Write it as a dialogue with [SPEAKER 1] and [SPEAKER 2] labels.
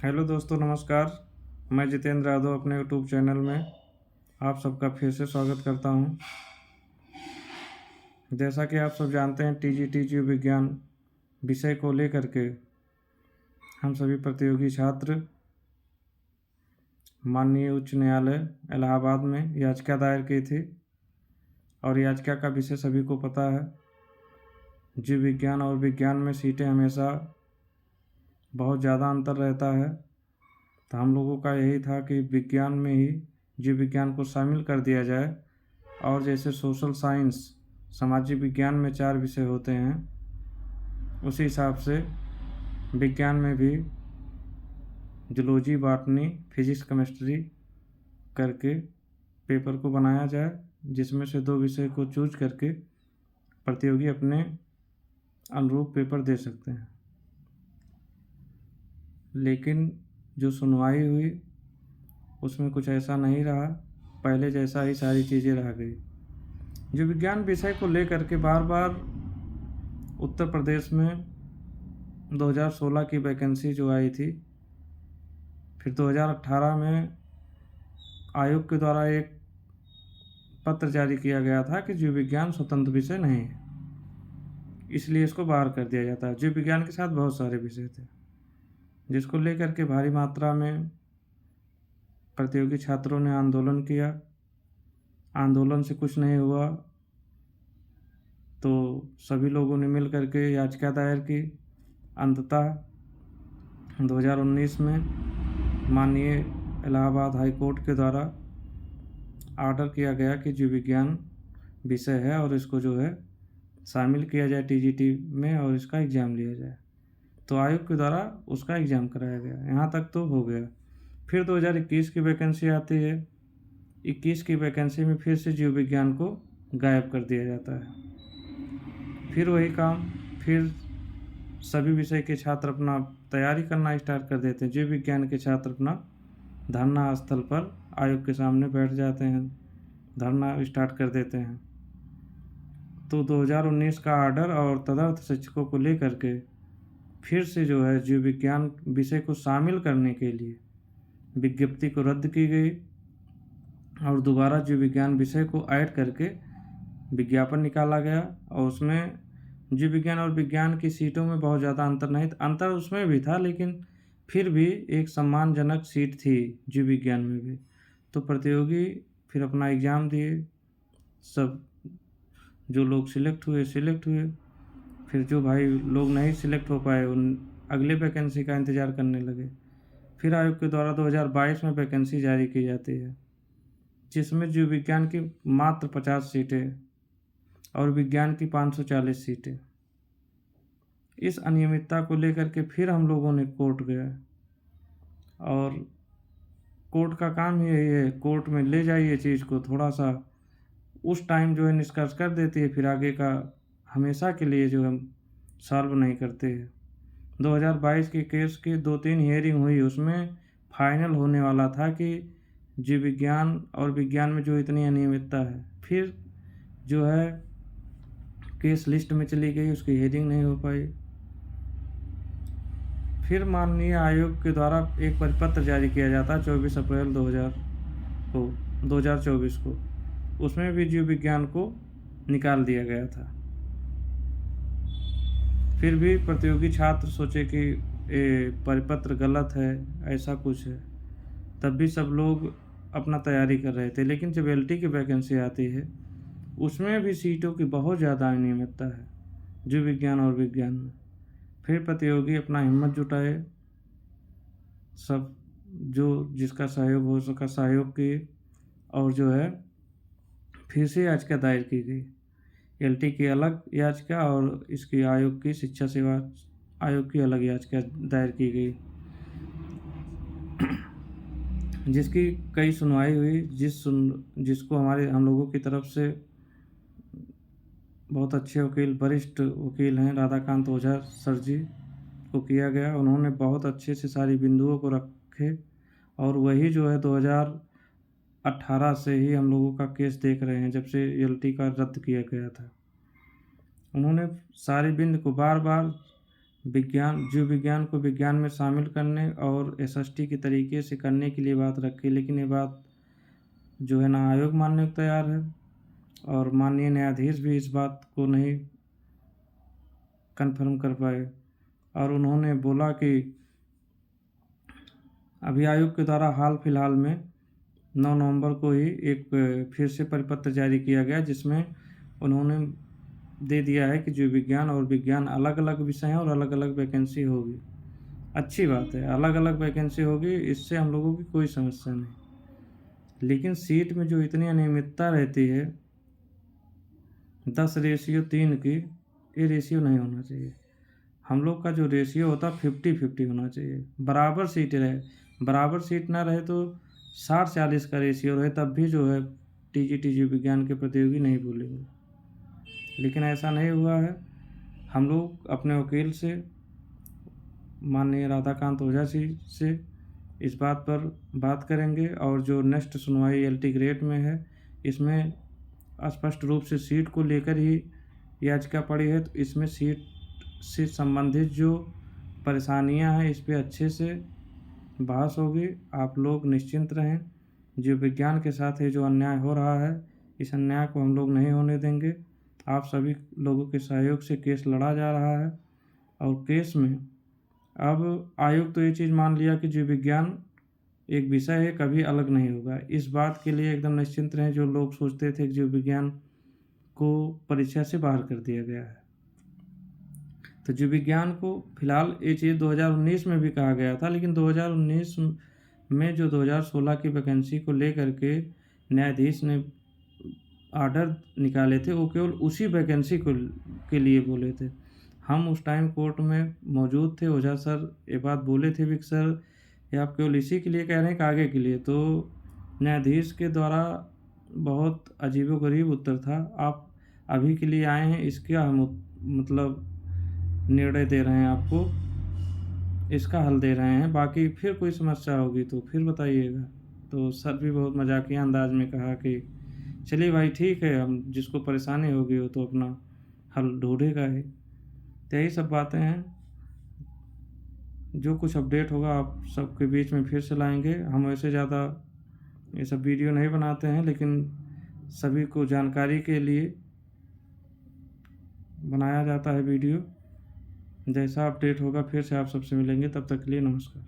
[SPEAKER 1] Hello दोस्तों, नमस्कार। मैं जितेंद्र यादव अपने यूट्यूब चैनल में आप सबका फिर से स्वागत करता हूं। जैसा कि आप सब जानते हैं, टीजीटी जीव विज्ञान विषय को लेकर के हम सभी प्रतियोगी छात्र माननीय उच्च न्यायालय इलाहाबाद में याचिका दायर की थी और याचिका का विषय सभी को पता है। जीव विज्ञान और विज्ञान में सीटें हमेशा बहुत ज़्यादा अंतर रहता है, तो हम लोगों का यही था कि विज्ञान में ही जीव विज्ञान को शामिल कर दिया जाए। और जैसे सोशल साइंस सामाजिक विज्ञान में 4 विषय होते हैं, उसी हिसाब से विज्ञान में भी जूलॉजी, बॉटनी, फिजिक्स, केमिस्ट्री करके पेपर को बनाया जाए, जिसमें से 2 विषय को चूज करके प्रतियोगी अपने अनुरूप पेपर दे सकते हैं। लेकिन जो सुनवाई हुई उसमें कुछ ऐसा नहीं रहा, पहले जैसा ही सारी चीज़ें रह गई। जो विज्ञान विषय को लेकर के बार बार उत्तर प्रदेश में 2016 की वैकेंसी जो आई थी, फिर 2018 में आयोग के द्वारा एक पत्र जारी किया गया था कि जीव विज्ञान स्वतंत्र विषय नहीं है, इसलिए इसको बाहर कर दिया जाता है। जीव विज्ञान के साथ बहुत सारे विषय थे, जिसको लेकर के भारी मात्रा में प्रतियोगी छात्रों ने आंदोलन किया। आंदोलन से कुछ नहीं हुआ तो सभी लोगों ने मिल करके याचिका दायर की। अंततः 2019 में माननीय इलाहाबाद हाई कोर्ट के द्वारा ऑर्डर किया गया कि जीव विज्ञान विषय है और इसको जो है शामिल किया जाए टीजीटी में और इसका एग्ज़ाम लिया जाए। तो आयोग के द्वारा उसका एग्ज़ाम कराया गया। यहाँ तक तो हो गया। फिर 2021 की वैकेंसी आती है। 21 की वैकेंसी में फिर से जीव विज्ञान को गायब कर दिया जाता है। फिर वही काम, फिर सभी विषय के छात्र अपना तैयारी करना स्टार्ट कर देते हैं। जीव विज्ञान के छात्र अपना धरना स्थल पर आयोग के सामने बैठ जाते हैं, धरना स्टार्ट कर देते हैं। तो 2019 का आर्डर और तदर्थ शिक्षकों को लेकर के फिर से जो है जीव विज्ञान विषय को शामिल करने के लिए विज्ञप्ति को रद्द की गई और दोबारा जीव विज्ञान विषय को ऐड करके विज्ञापन निकाला गया। और उसमें जीव विज्ञान और विज्ञान की सीटों में बहुत ज़्यादा अंतर नहीं था, अंतर उसमें भी था, लेकिन फिर भी एक सम्मानजनक सीट थी जीव विज्ञान में भी। तो प्रतियोगी फिर अपना एग्ज़ाम दिए, सब जो लोग सिलेक्ट हुए। फिर जो भाई लोग नहीं सिलेक्ट हो पाए उन अगले वैकेंसी का इंतज़ार करने लगे। फिर आयोग के द्वारा 2022 में वैकेंसी जारी की जाती है, जिसमें जीव विज्ञान की मात्र 50 सीटें और विज्ञान की 540 सीटें। इस अनियमितता को लेकर के फिर हम लोगों ने कोर्ट गए और कोर्ट का काम ही यही है, कोर्ट में ले जाइए चीज़ को, थोड़ा सा उस टाइम जो है निष्कर्ष कर देती है, फिर आगे का हमेशा के लिए जो हम सॉल्व नहीं करते हैं। 2022 के केस की 2-3 हियरिंग हुई, उसमें फाइनल होने वाला था कि जीव विज्ञान और विज्ञान में जो इतनी अनियमितता है, फिर जो है केस लिस्ट में चली गई, उसकी हियरिंग नहीं हो पाई। फिर माननीय आयोग के द्वारा एक परिपत्र जारी किया जाता है 24 अप्रैल 2024 को, उसमें भी जीव विज्ञान को निकाल दिया गया था। फिर भी प्रतियोगी छात्र सोचे कि ये परिपत्र गलत है, ऐसा कुछ है, तब भी सब लोग अपना तैयारी कर रहे थे। लेकिन जब एलटी की वैकेंसी आती है, उसमें भी सीटों की बहुत ज़्यादा अनियमितता है जीव विज्ञान और विज्ञान में। फिर प्रतियोगी अपना हिम्मत जुटाए, सब जो जिसका सहयोग हो सका सहयोग किए और जो है फिर से याचिका दायर की गई। एलटी की अलग याचिका और इसकी आयोग की शिक्षा सेवा आयोग की अलग याचिका दायर की गई, जिसकी कई सुनवाई हुई, जिसको हम लोगों की तरफ से बहुत अच्छे वकील, वरिष्ठ वकील हैं राधाकांत ओझा सर जी को किया गया। उन्होंने बहुत अच्छे से सारी बिंदुओं को रखे और वही जो है 2018 से ही हम लोगों का केस देख रहे हैं, जब से एलटी का रद्द किया गया था। उन्होंने सारी बिंद को बार बार जीव विज्ञान को विज्ञान में शामिल करने और एसएसटी के तरीके से करने के लिए बात रखी, लेकिन ये बात जो है ना आयोग मानने को तैयार है और माननीय न्यायाधीश भी इस बात को नहीं कन्फर्म कर पाए। और उन्होंने बोला कि अभी आयोग के द्वारा हाल फिलहाल में 9 नवंबर को ही एक फिर से परिपत्र जारी किया गया, जिसमें उन्होंने दे दिया है कि जीव विज्ञान और विज्ञान अलग अलग विषय हैं और अलग अलग वैकेंसी होगी। अच्छी बात है, अलग अलग वैकेंसी होगी, इससे हम लोगों की कोई समस्या नहीं। लेकिन सीट में जो इतनी अनियमितता रहती है 10:3 की, ये रेशियो नहीं होना चाहिए। हम लोग का जो रेशियो होता है 50-50 होना चाहिए, बराबर सीटें रहे। बराबर सीट ना रहे तो 60-40 का रेशियो रहे, तब भी जो है जीव विज्ञान के प्रतियोगी नहीं बोलेंगे। लेकिन ऐसा नहीं हुआ है। हम लोग अपने वकील से, माननीय राधाकांत ओझा जी से इस बात पर बात करेंगे और जो नेक्स्ट सुनवाई एलटी ग्रेड में है, इसमें स्पष्ट रूप से सीट को लेकर ही याचिका पड़ी है, तो इसमें सीट से संबंधित जो परेशानियां हैं इस पर अच्छे से बहस होगी। आप लोग निश्चिंत रहें। जीव विज्ञान के साथ ये जो अन्याय हो रहा है, इस अन्याय को हम लोग नहीं होने देंगे। आप सभी लोगों के सहयोग से केस लड़ा जा रहा है और केस में अब आयोग तो ये चीज़ मान लिया कि जीव विज्ञान एक विषय है, कभी अलग नहीं होगा। इस बात के लिए एकदम निश्चिंत रहें जो लोग सोचते थे कि जीव विज्ञान को परीक्षा से बाहर कर दिया गया है। तो जीव विज्ञान को फिलहाल ये चीज़ 2019 में भी कहा गया था, लेकिन 2019 में जो 2016 की वैकेंसी को लेकर के न्यायाधीश ने आर्डर निकाले थे, वो केवल उसी वैकेंसी को के लिए बोले थे। हम उस टाइम कोर्ट में मौजूद थे। ओझा सर ये बात बोले थे भी कि सर ये आप केवल इसी के लिए कह रहे हैं कि आगे के लिए। तो न्यायाधीश के द्वारा बहुत अजीबोगरीब उत्तर था, आप अभी के लिए आए हैं, इसका हम मतलब निर्णय दे रहे हैं, आपको इसका हल दे रहे हैं, बाकी फिर कोई समस्या होगी तो फिर बताइएगा। तो सर भी बहुत मजाकिया अंदाज में कहा कि चलिए भाई ठीक है, हम जिसको परेशानी होगी वो तो अपना हल ढूंढेगा ही। तो यही सब बातें हैं। जो कुछ अपडेट होगा आप सबके बीच में फिर से लाएंगे। हम वैसे ज़्यादा ये सब वीडियो नहीं बनाते हैं, लेकिन सभी को जानकारी के लिए बनाया जाता है वीडियो। जैसा अपडेट होगा फिर से आप सबसे मिलेंगे, तब तक के लिए नमस्कार।